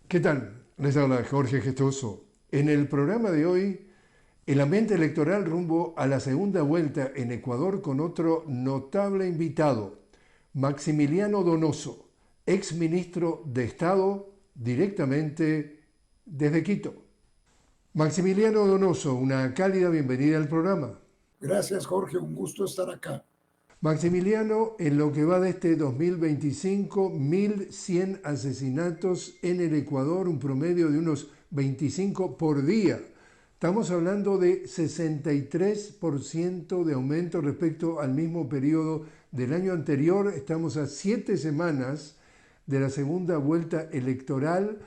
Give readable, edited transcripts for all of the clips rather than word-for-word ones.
¿Qué tal? Les habla Jorge Gestoso. En el programa de hoy, el ambiente electoral rumbo a la segunda vuelta en Ecuador con otro notable invitado, Maximiliano Donoso, ex ministro de Estado, directamente desde Quito. Maximiliano Donoso, una cálida bienvenida al programa. Gracias, Jorge. Un gusto estar acá. Maximiliano, en lo que va de este 2025, 1.100 asesinatos en el Ecuador, un promedio de unos 25 por día. Estamos hablando de 63% de aumento respecto al mismo periodo del año anterior. Estamos a 7 semanas de la segunda vuelta electoral.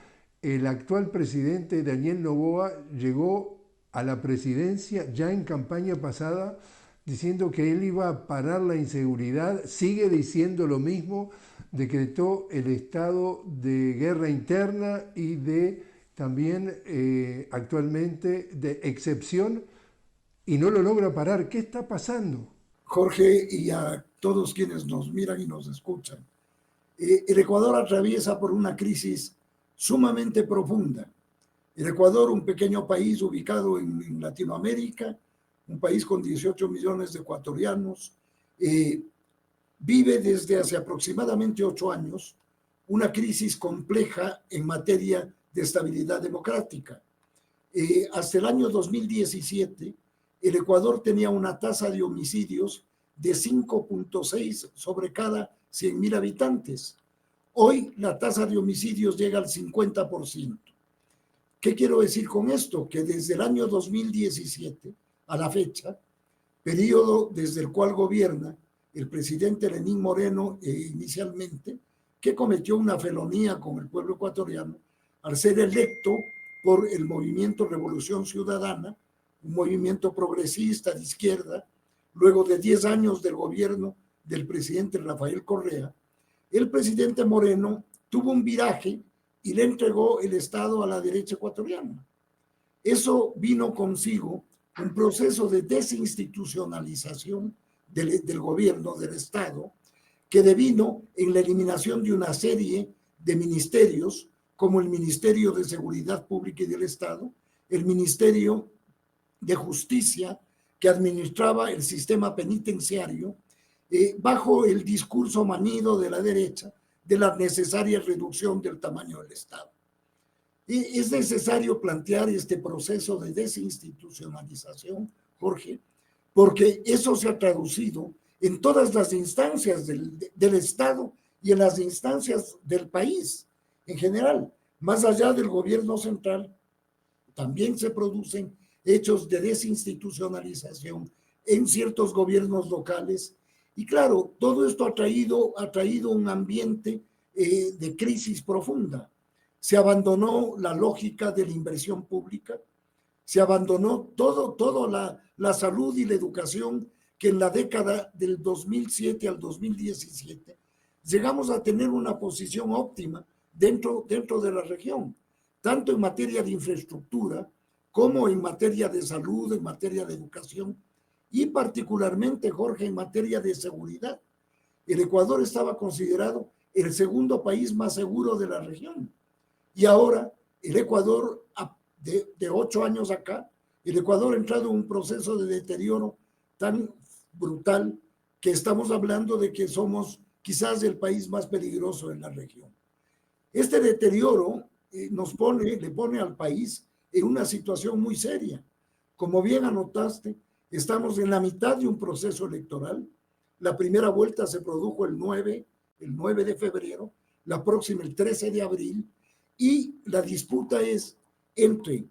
El actual presidente Daniel Noboa llegó a la presidencia ya en campaña pasada diciendo que él iba a parar la inseguridad, sigue diciendo lo mismo, decretó el estado de guerra interna y de también actualmente de excepción y no lo logra parar. ¿Qué está pasando? Jorge y a todos quienes nos miran y nos escuchan. El Ecuador atraviesa por una crisis sumamente profunda. El Ecuador, un pequeño país ubicado en Latinoamérica, un país con 18 millones de ecuatorianos, vive desde hace aproximadamente 8 años una crisis compleja en materia de estabilidad democrática. Hasta el año 2017, el Ecuador tenía una tasa de homicidios de 5.6 sobre cada 100.000 habitantes. Hoy la tasa de homicidios llega al 50%. ¿Qué quiero decir con esto? Que desde el año 2017 a la fecha, periodo desde el cual gobierna el presidente Lenín Moreno inicialmente, que cometió una felonía con el pueblo ecuatoriano al ser electo por el movimiento Revolución Ciudadana, un movimiento progresista de izquierda, luego de 10 años del gobierno del presidente Rafael Correa, el presidente Moreno tuvo un viraje y le entregó el Estado a la derecha ecuatoriana. Eso vino consigo un proceso de desinstitucionalización del gobierno, del Estado, que devino en la eliminación de una serie de ministerios, como el Ministerio de Seguridad Pública y del Estado, el Ministerio de Justicia, que administraba el sistema penitenciario, bajo el discurso manido de la derecha de la necesaria reducción del tamaño del Estado. Es necesario plantear este proceso de desinstitucionalización, Jorge, porque eso se ha traducido en todas las instancias del Estado y en las instancias del país en general. Más allá del gobierno central, también se producen hechos de desinstitucionalización en ciertos gobiernos locales. Y claro, todo esto ha traído un ambiente de crisis profunda. Se abandonó la lógica de la inversión pública, se abandonó todo la salud y la educación que en la década del 2007 al 2017 llegamos a tener una posición óptima dentro de la región, tanto en materia de infraestructura como en materia de salud, en materia de educación y particularmente, Jorge, en materia de seguridad. El Ecuador estaba considerado el segundo país más seguro de la región. Y ahora el Ecuador, de 8 años acá, el Ecuador ha entrado en un proceso de deterioro tan brutal que estamos hablando de que somos quizás el país más peligroso en la región. Este deterioro le pone al país en una situación muy seria. Como bien anotaste, estamos en la mitad de un proceso electoral. La primera vuelta se produjo el 9 de febrero, la próxima el 13 de abril, y la disputa es entre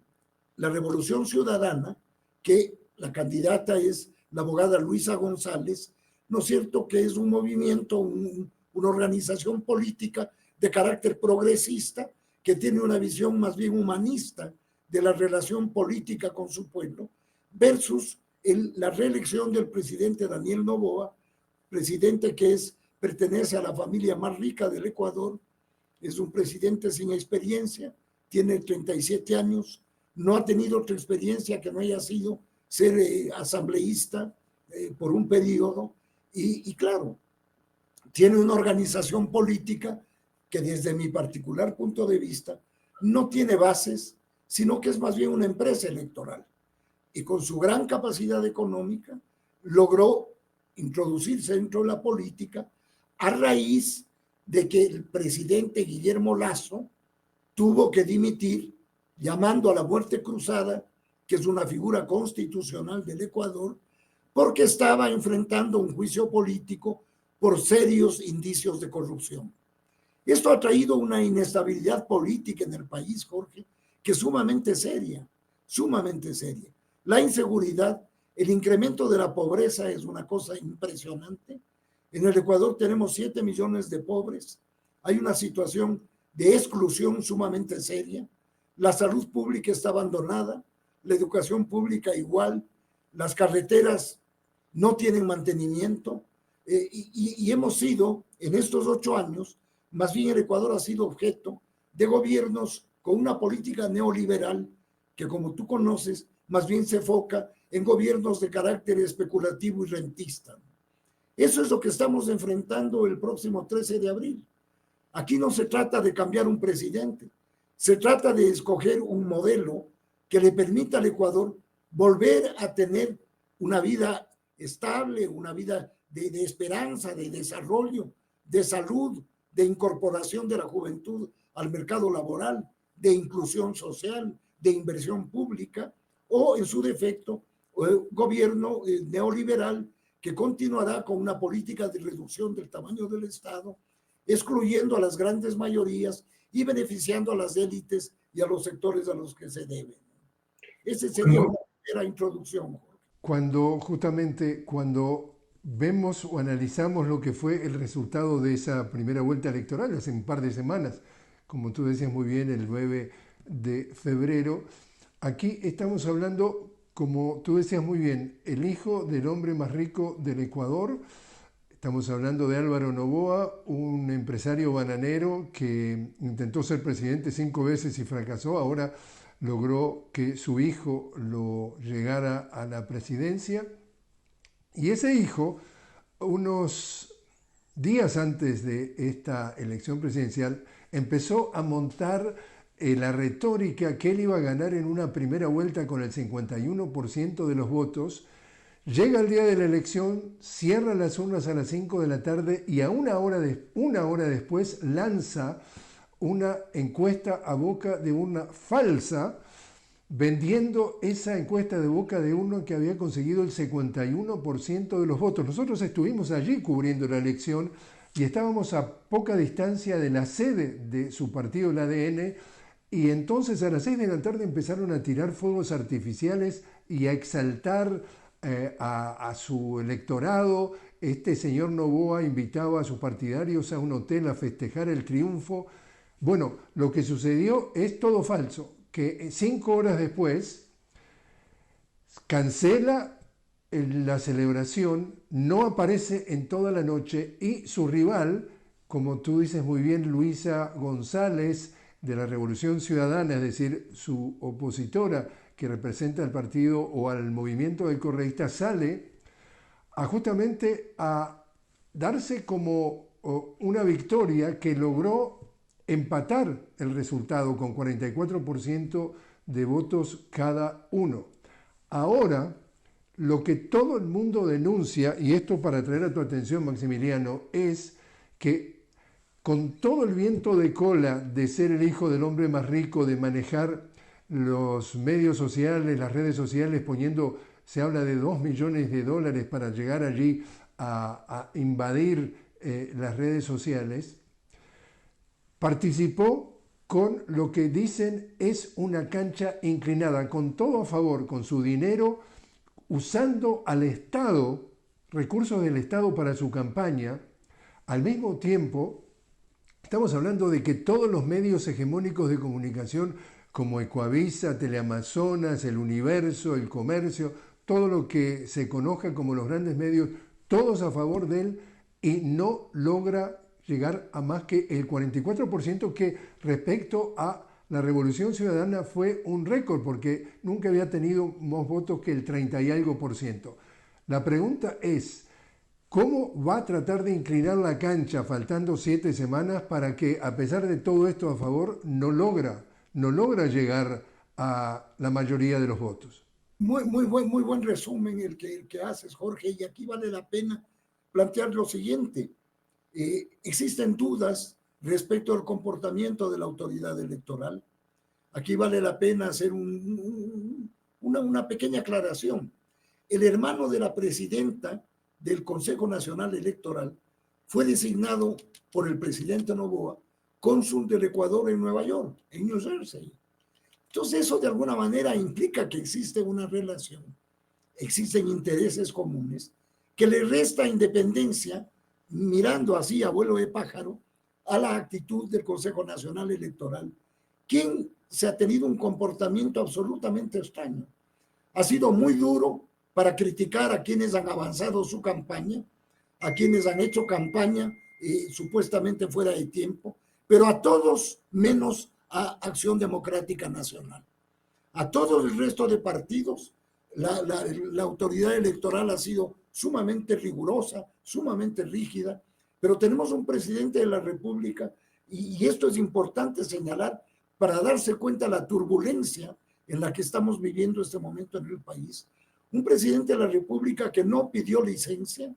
la Revolución Ciudadana, que la candidata es la abogada Luisa González, ¿no es cierto?, que es un movimiento, una organización política de carácter progresista, que tiene una visión más bien humanista de la relación política con su pueblo, versus la reelección del presidente Daniel Noboa, presidente que pertenece a la familia más rica del Ecuador, es un presidente sin experiencia, tiene 37 años, no ha tenido otra experiencia que no haya sido ser asambleísta por un periodo y claro, tiene una organización política que desde mi particular punto de vista no tiene bases, sino que es más bien una empresa electoral. Y con su gran capacidad económica logró introducirse dentro de la política a raíz de que el presidente Guillermo Lasso tuvo que dimitir llamando a la muerte cruzada, que es una figura constitucional del Ecuador, porque estaba enfrentando un juicio político por serios indicios de corrupción. Esto ha traído una inestabilidad política en el país, Jorge, que es sumamente seria, sumamente seria. La inseguridad, el incremento de la pobreza es una cosa impresionante. En el Ecuador tenemos 7 millones de pobres. Hay una situación de exclusión sumamente seria. La salud pública está abandonada, la educación pública igual, las carreteras no tienen mantenimiento y hemos sido, en estos 8 años, más bien el Ecuador ha sido objeto de gobiernos con una política neoliberal que, como tú conoces, más bien se enfoca en gobiernos de carácter especulativo y rentista. Eso es lo que estamos enfrentando el próximo 13 de abril. Aquí no se trata de cambiar un presidente, se trata de escoger un modelo que le permita al Ecuador volver a tener una vida estable, una vida de esperanza, de desarrollo, de salud, de incorporación de la juventud al mercado laboral, de inclusión social, de inversión pública, o en su defecto, gobierno neoliberal que continuará con una política de reducción del tamaño del Estado, excluyendo a las grandes mayorías y beneficiando a las élites y a los sectores a los que se deben. Esa sería una primera introducción. Cuando vemos o analizamos lo que fue el resultado de esa primera vuelta electoral hace un par de semanas, como tú decías muy bien, el 9 de febrero, aquí estamos hablando, como tú decías muy bien, el hijo del hombre más rico del Ecuador. Estamos hablando de Álvaro Noboa, un empresario bananero que intentó ser presidente 5 veces y fracasó. Ahora logró que su hijo lo llegara a la presidencia. Y ese hijo, unos días antes de esta elección presidencial, empezó a montar la retórica que él iba a ganar en una primera vuelta con el 51% de los votos. Llega el día de la elección, cierra las urnas a las 5 de la tarde y a una hora después lanza una encuesta a boca de urna falsa, vendiendo esa encuesta de boca de urna que había conseguido el 51% de los votos. Nosotros estuvimos allí cubriendo la elección y estábamos a poca distancia de la sede de su partido, el ADN, y entonces a las 6 de la tarde empezaron a tirar fuegos artificiales y a exaltar a su electorado. Este señor Noboa invitaba a sus partidarios a un hotel a festejar el triunfo. Bueno, lo que sucedió es todo falso, que 5 horas después cancela la celebración, no aparece en toda la noche y su rival, como tú dices muy bien, Luisa González de la Revolución Ciudadana, es decir, su opositora que representa al partido o al movimiento del correísta, sale justamente a darse como una victoria que logró empatar el resultado con 44% de votos cada uno. Ahora, lo que todo el mundo denuncia, y esto para traer a tu atención, Maximiliano, es que con todo el viento de cola de ser el hijo del hombre más rico, de manejar los medios sociales, las redes sociales, se habla de $2 millones para llegar allí a invadir las redes sociales, participó con lo que dicen es una cancha inclinada, con todo a favor, con su dinero, usando al Estado, recursos del Estado para su campaña. Al mismo tiempo, estamos hablando de que todos los medios hegemónicos de comunicación, como Ecuavisa, Teleamazonas, El Universo, El Comercio, todo lo que se conozca como los grandes medios, todos a favor de él, y no logra llegar a más que el 44%, que respecto a la Revolución Ciudadana fue un récord, porque nunca había tenido más votos que el 30 y algo por ciento. La pregunta es, ¿cómo va a tratar de inclinar la cancha faltando 7 semanas para que, a pesar de todo esto a favor, no logra no logra llegar a la mayoría de los votos. Muy buen resumen el que haces, Jorge, y aquí vale la pena plantear lo siguiente. Existen dudas respecto al comportamiento de la autoridad electoral. Aquí vale la pena hacer una pequeña aclaración. El hermano de la presidenta del Consejo Nacional Electoral fue designado por el presidente Noboa cónsul del Ecuador en Nueva York, en New Jersey. Entonces eso de alguna manera implica que existe una relación, existen intereses comunes, que le resta independencia, mirando así a vuelo de pájaro, a la actitud del Consejo Nacional Electoral, quien se ha tenido un comportamiento absolutamente extraño. Ha sido muy duro para criticar a quienes han avanzado su campaña, a quienes han hecho campaña supuestamente fuera de tiempo, pero a todos menos a Acción Democrática Nacional. A todo el resto de partidos, la autoridad electoral ha sido sumamente rigurosa, sumamente rígida, pero tenemos un presidente de la República, y esto es importante señalar para darse cuenta de la turbulencia en la que estamos viviendo este momento en el país. Un presidente de la República que no pidió licencia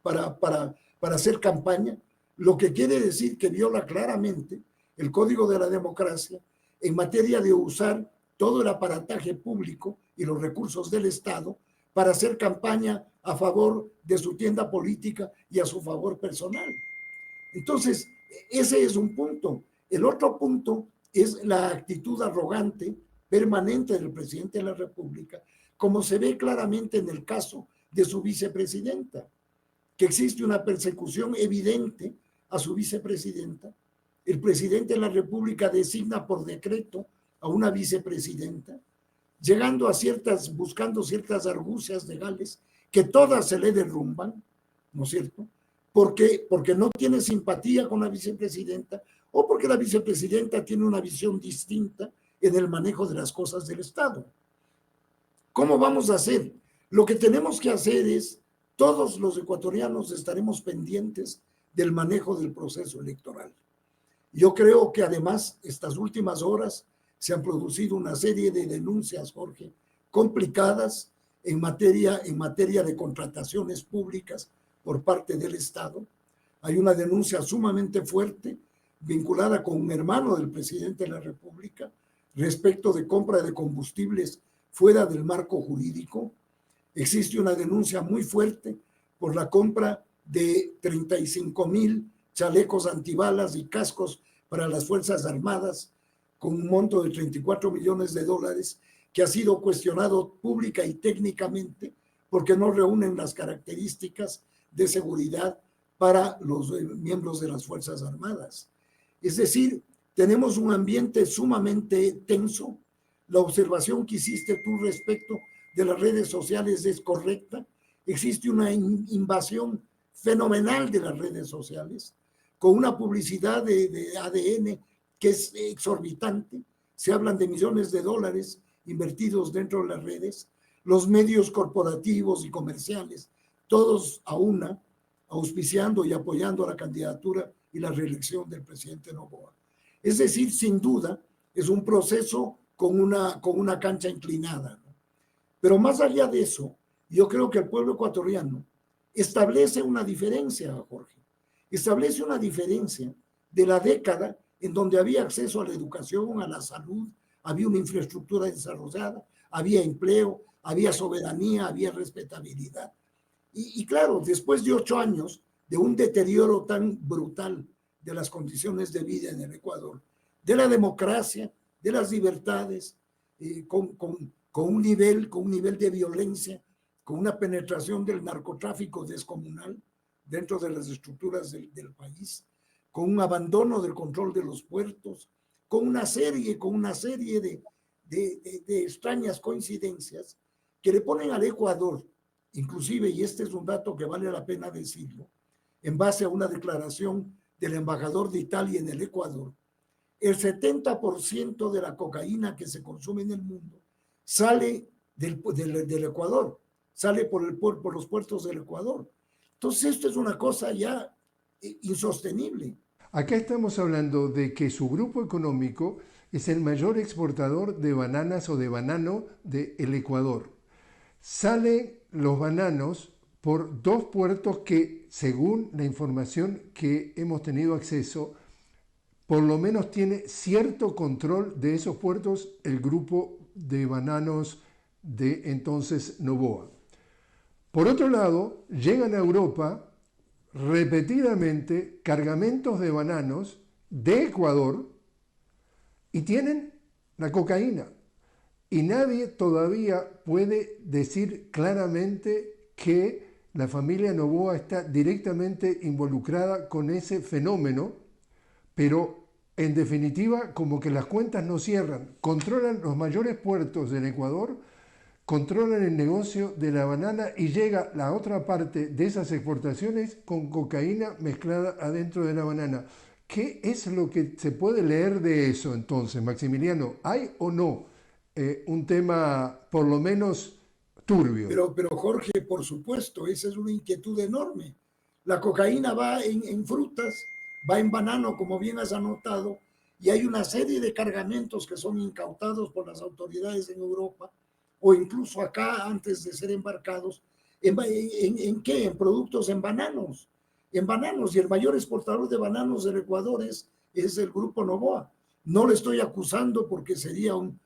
para hacer campaña, lo que quiere decir que viola claramente el Código de la Democracia en materia de usar todo el aparataje público y los recursos del Estado para hacer campaña a favor de su tienda política y a su favor personal. Entonces, ese es un punto. El otro punto es la actitud arrogante permanente del presidente de la República, como se ve claramente en el caso de su vicepresidenta, que existe una persecución evidente a su vicepresidenta. El presidente de la República designa por decreto a una vicepresidenta, llegando a buscando ciertas argucias legales que todas se le derrumban, ¿no es cierto? Porque no tiene simpatía con la vicepresidenta o porque la vicepresidenta tiene una visión distinta en el manejo de las cosas del Estado. ¿Cómo vamos a hacer? Lo que tenemos que hacer es, todos los ecuatorianos estaremos pendientes del manejo del proceso electoral. Yo creo que además estas últimas horas se han producido una serie de denuncias, Jorge, complicadas en materia de contrataciones públicas por parte del Estado. Hay una denuncia sumamente fuerte vinculada con un hermano del presidente de la República respecto de compra de combustibles fuera del marco jurídico. Existe una denuncia muy fuerte por la compra de 35,000 chalecos antibalas y cascos para las Fuerzas Armadas con un monto de $34 millones que ha sido cuestionado pública y técnicamente porque no reúnen las características de seguridad para los miembros de las Fuerzas Armadas. Es decir, tenemos un ambiente sumamente tenso. La observación que hiciste tú respecto de las redes sociales es correcta. Existe una invasión fenomenal de las redes sociales, con una publicidad de ADN que es exorbitante. Se hablan de millones de dólares invertidos dentro de las redes. Los medios corporativos y comerciales, todos a una, auspiciando y apoyando la candidatura y la reelección del presidente Noboa. Es decir, sin duda, es un proceso con una cancha inclinada, ¿no? Pero más allá de eso, yo creo que el pueblo ecuatoriano establece una diferencia, Jorge. Establece una diferencia de la década en donde había acceso a la educación, a la salud, había una infraestructura desarrollada, había empleo, había soberanía, había respetabilidad. Y claro, después de 8 años de un deterioro tan brutal de las condiciones de vida en el Ecuador, de la democracia, de las libertades, con un nivel de violencia, con una penetración del narcotráfico descomunal dentro de las estructuras del país, con un abandono del control de los puertos, con una serie de extrañas coincidencias que le ponen al Ecuador, inclusive, y este es un dato que vale la pena decirlo, en base a una declaración del embajador de Italia en el Ecuador, el 70% de la cocaína que se consume en el mundo sale del Ecuador, sale por los puertos del Ecuador. Entonces esto es una cosa ya insostenible. Acá estamos hablando de que su grupo económico es el mayor exportador de bananas o de banano del Ecuador. Salen los bananos por 2 puertos que, según la información que hemos tenido acceso, por lo menos tiene cierto control de esos puertos el grupo de bananos de entonces Noboa. Por otro lado, llegan a Europa repetidamente cargamentos de bananos de Ecuador y tienen la cocaína. Y nadie todavía puede decir claramente que la familia Noboa está directamente involucrada con ese fenómeno, pero en definitiva como que las cuentas no cierran. Controlan los mayores puertos del Ecuador, controlan el negocio de la banana y llega la otra parte de esas exportaciones con cocaína mezclada adentro de la banana. ¿Qué es lo que se puede leer de eso entonces, Maximiliano? ¿Hay o no un tema por lo menos turbio? Pero Jorge, por supuesto, esa es una inquietud enorme. La cocaína va en frutas, va en banano, como bien has anotado, y hay una serie de cargamentos que son incautados por las autoridades en Europa o incluso acá antes de ser embarcados. ¿En qué? En productos, en bananos. En bananos, y el mayor exportador de bananos del Ecuador es el Grupo Noboa. No le estoy acusando porque sería un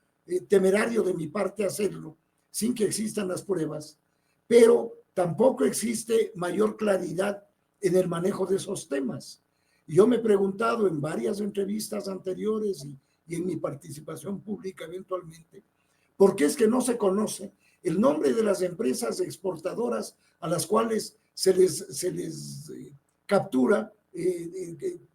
temerario de mi parte hacerlo, sin que existan las pruebas, pero tampoco existe mayor claridad en el manejo de esos temas. Yo me he preguntado en varias entrevistas anteriores y en mi participación pública eventualmente, ¿por qué es que no se conoce el nombre de las empresas exportadoras a las cuales se les captura,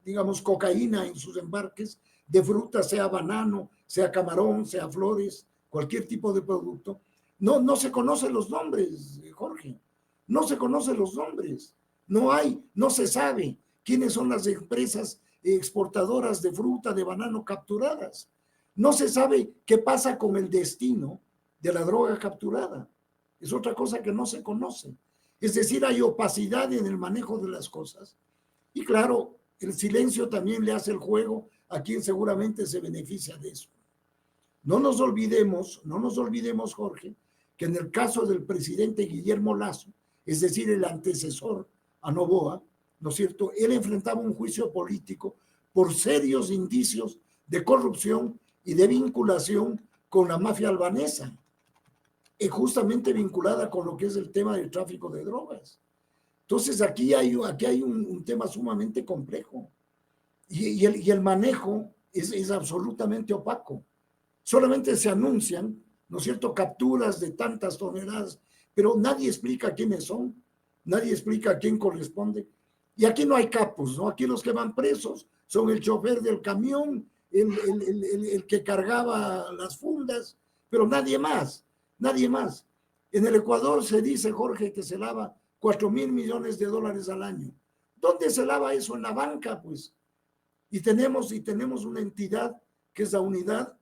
digamos, cocaína en sus embarques de fruta, sea banano, sea camarón, sea flores, cualquier tipo de producto? No se conocen los nombres, Jorge. No se conocen los nombres. No se sabe quiénes son las empresas exportadoras de fruta, de banano capturadas. No se sabe qué pasa con el destino de la droga capturada. Es otra cosa que no se conoce. Es decir, hay opacidad en el manejo de las cosas. Y claro, el silencio también le hace el juego a quien seguramente se beneficia de eso. No nos olvidemos, Jorge, que en el caso del presidente Guillermo Lasso, es decir, el antecesor a Noboa, ¿no es cierto?, él enfrentaba un juicio político por serios indicios de corrupción y de vinculación con la mafia albanesa, justamente vinculada con lo que es el tema del tráfico de drogas. Entonces, aquí hay un tema sumamente complejo y el manejo es absolutamente opaco. Solamente se anuncian, ¿no es cierto?, capturas de tantas toneladas, pero nadie explica quiénes son, nadie explica a quién corresponde. Y aquí no hay capos, ¿no? Aquí los que van presos son el chofer del camión, el que cargaba las fundas, pero nadie más, nadie más. En el Ecuador se dice, Jorge, que se lava 4.000 millones de dólares al año. ¿Dónde se lava eso? En la banca, pues. Y tenemos una entidad que es la unidad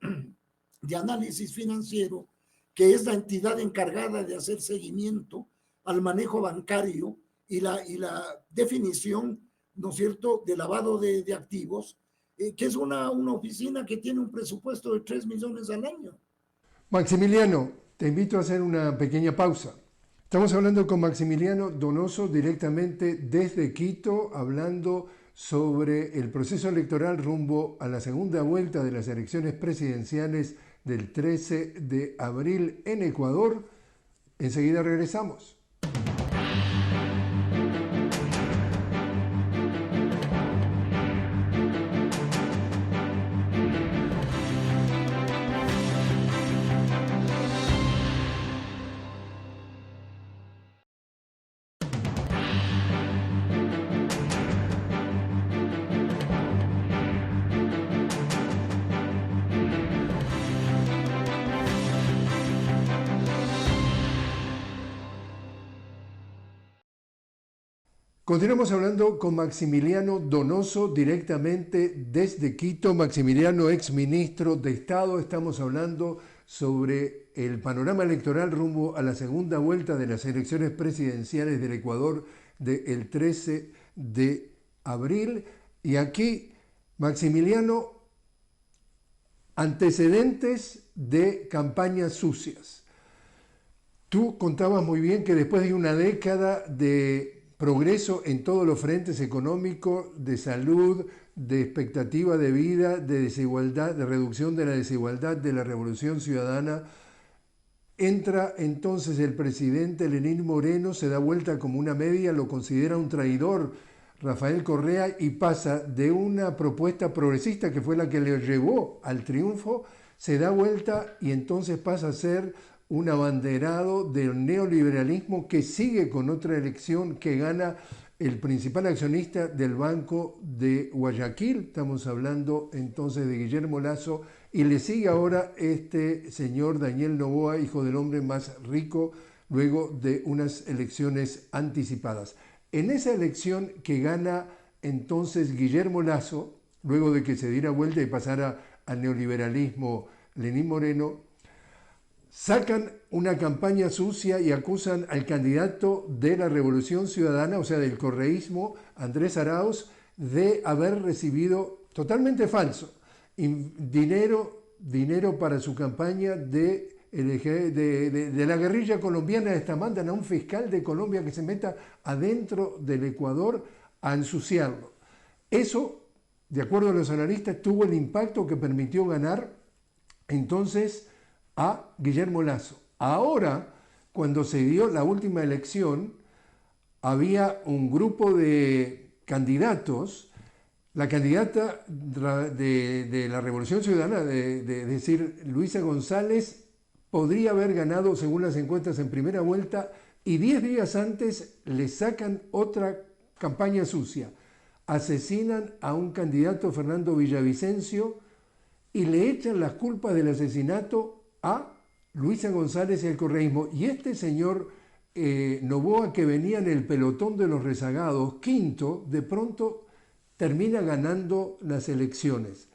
de análisis financiero, que es la entidad encargada de hacer seguimiento al manejo bancario y la definición, ¿no es cierto?, de lavado de activos, que es una oficina que tiene un presupuesto de 3 millones al año. Maximiliano, te invito a hacer una pequeña pausa. Estamos hablando con Maximiliano Donoso directamente desde Quito, hablando sobre el proceso electoral rumbo a la segunda vuelta de las elecciones presidenciales del 13 de abril en Ecuador. Enseguida regresamos. Continuamos hablando con Maximiliano Donoso directamente desde Quito. Maximiliano, exministro de Estado. Estamos hablando sobre el panorama electoral rumbo a la segunda vuelta de las elecciones presidenciales del Ecuador del 13 de abril. Y aquí, Maximiliano, Antecedentes de campañas sucias. Tú contabas muy bien que después de una década de progreso en todos los frentes económicos, de salud, de expectativa de vida, de desigualdad, de reducción de la desigualdad, de la revolución ciudadana, entra entonces el presidente Lenín Moreno, se da vuelta como una media, lo considera un traidor Rafael Correa y pasa de una propuesta progresista que fue la que le llevó al triunfo, se da vuelta y entonces pasa a ser un abanderado del neoliberalismo que sigue con otra elección que gana el principal accionista del Banco de Guayaquil. Estamos hablando entonces de Guillermo Lasso y le sigue ahora este señor Daniel Noboa, hijo del hombre más rico, luego de unas elecciones anticipadas. En esa elección que gana entonces Guillermo Lasso, luego de que se diera vuelta y pasara al neoliberalismo Lenín Moreno, sacan una campaña sucia y acusan al candidato de la Revolución Ciudadana, o sea, del correísmo, Andrés Arauz, de haber recibido, totalmente falso, dinero para su campaña de la guerrilla colombiana. Esta mandan a un fiscal de Colombia que se meta adentro del Ecuador a ensuciarlo. Eso, de acuerdo a los analistas, tuvo el impacto que permitió ganar entonces a Guillermo Lasso. Ahora, cuando se dio la última elección, había un grupo de candidatos. La candidata de la Revolución Ciudadana, es decir, Luisa González, podría haber ganado, según las encuestas, en primera vuelta, y 10 días antes le sacan otra campaña sucia. Asesinan a un candidato, Fernando Villavicencio, y le echan las culpas del asesinato a Luisa González y al correísmo. Y este señor Noboa, que venía en el pelotón de los rezagados, quinto, de pronto termina ganando las elecciones.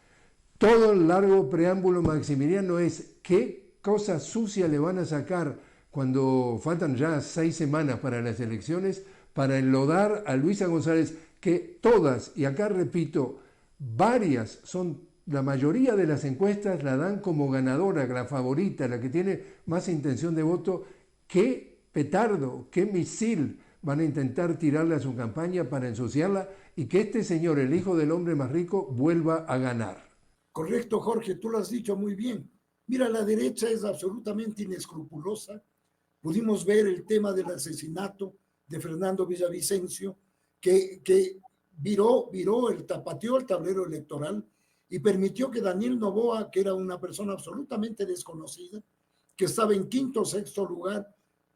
Todo el largo preámbulo maximiliano es qué cosa sucia le van a sacar cuando faltan ya 6 semanas para las elecciones para enlodar a Luisa González, que todas, y acá repito, varias son. La mayoría de las encuestas la dan como ganadora, la favorita, la que tiene más intención de voto. ¿Qué petardo, qué misil van a intentar tirarle a su campaña para ensuciarla y que este señor, el hijo del hombre más rico, vuelva a ganar? Correcto, Jorge, tú lo has dicho muy bien. Mira, la derecha es absolutamente inescrupulosa. Pudimos ver el tema del asesinato de Fernando Villavicencio, que pateó el tablero electoral y permitió que Daniel Noboa, que era una persona absolutamente desconocida, que estaba en quinto o sexto lugar,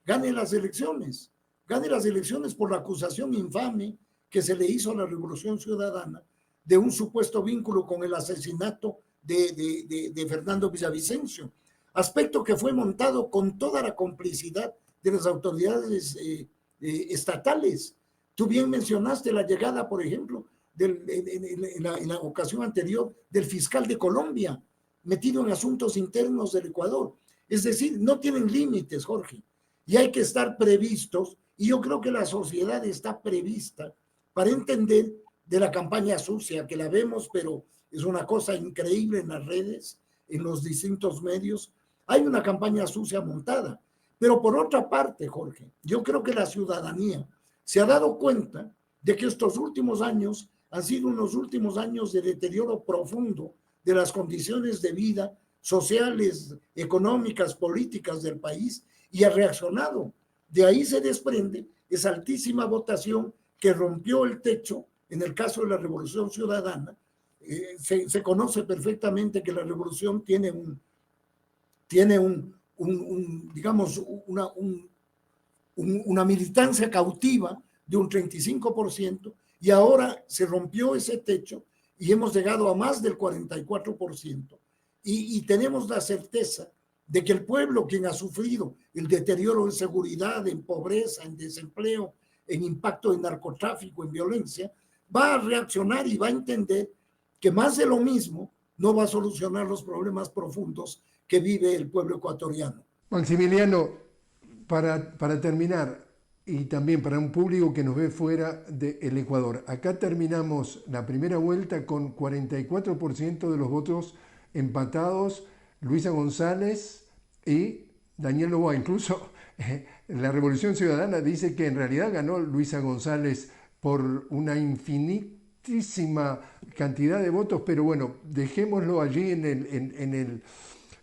gane las elecciones por la acusación infame que se le hizo a la Revolución Ciudadana de un supuesto vínculo con el asesinato de Fernando Villavicencio, aspecto que fue montado con toda la complicidad de las autoridades estatales. Tú bien mencionaste la llegada, por ejemplo, en la ocasión anterior, del fiscal de Colombia, metido en asuntos internos del Ecuador. Es decir, no tienen límites, Jorge, y hay que estar previstos, y yo creo que la sociedad está prevista para entender de la campaña sucia, que la vemos, pero es una cosa increíble en las redes, en los distintos medios. Hay una campaña sucia montada, pero por otra parte, Jorge, yo creo que la ciudadanía se ha dado cuenta de que estos últimos años han sido unos últimos años de deterioro profundo de las condiciones de vida sociales, económicas, políticas del país, y ha reaccionado. De ahí se desprende esa altísima votación que rompió el techo en el caso de la Revolución Ciudadana. Se conoce perfectamente que la revolución tiene digamos, una militancia cautiva de un 35%, y ahora se rompió ese techo y hemos llegado a más del 44%. Y tenemos la certeza de que el pueblo, quien ha sufrido el deterioro en seguridad, en pobreza, en desempleo, en impacto de narcotráfico, en violencia, va a reaccionar y va a entender que más de lo mismo no va a solucionar los problemas profundos que vive el pueblo ecuatoriano. Maximiliano, para terminar, y también para un público que nos ve fuera del Ecuador, acá terminamos la primera vuelta con 44% de los votos empatados Luisa González y Daniel Noboa. Incluso la Revolución Ciudadana dice que en realidad ganó Luisa González por una infinitísima cantidad de votos, pero bueno, dejémoslo allí en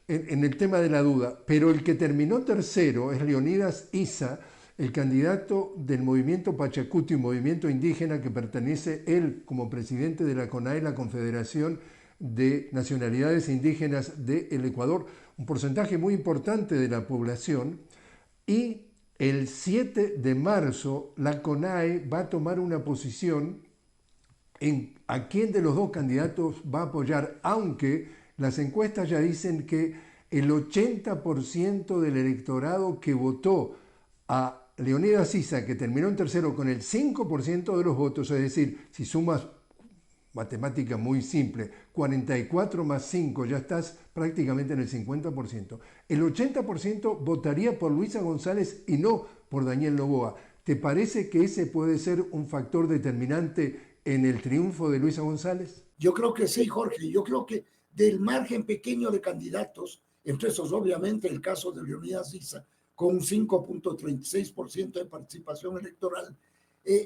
el tema de la duda. Pero el que terminó tercero es Leonidas Issa, el candidato del movimiento Pachacuti, un movimiento indígena que pertenece él como presidente de la CONAE, la Confederación de Nacionalidades Indígenas del Ecuador, un porcentaje muy importante de la población. Y el 7 de marzo la CONAE va a tomar una posición en a quién de los dos candidatos va a apoyar, aunque las encuestas ya dicen que el 80% del electorado que votó a Leonidas Issa, que terminó en tercero con el 5% de los votos, es decir, si sumas matemática muy simple, 44 más 5, ya estás prácticamente en el 50%. El 80% votaría por Luisa González y no por Daniel Noboa. ¿Te parece que ese puede ser un factor determinante en el triunfo de Luisa González? Yo creo que sí, Jorge. Yo creo que del margen pequeño de candidatos, entre esos obviamente el caso de Leonidas Issa, con un 5.36% de participación electoral,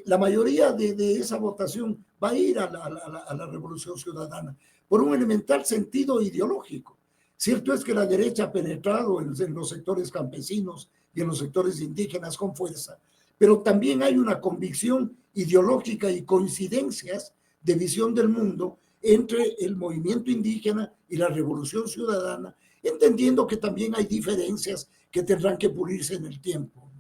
la mayoría de esa votación va a ir a la Revolución Ciudadana por un elemental sentido ideológico. Cierto es que la derecha ha penetrado en los sectores campesinos y en los sectores indígenas con fuerza, pero también hay una convicción ideológica y coincidencias de visión del mundo entre el movimiento indígena y la Revolución Ciudadana, entendiendo que también hay diferencias que tendrán que pulirse en el tiempo.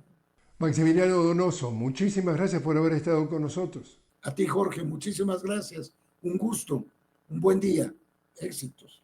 Maximiliano Donoso, muchísimas gracias por haber estado con nosotros. A ti, Jorge, muchísimas gracias. Un gusto, un buen día. Éxitos.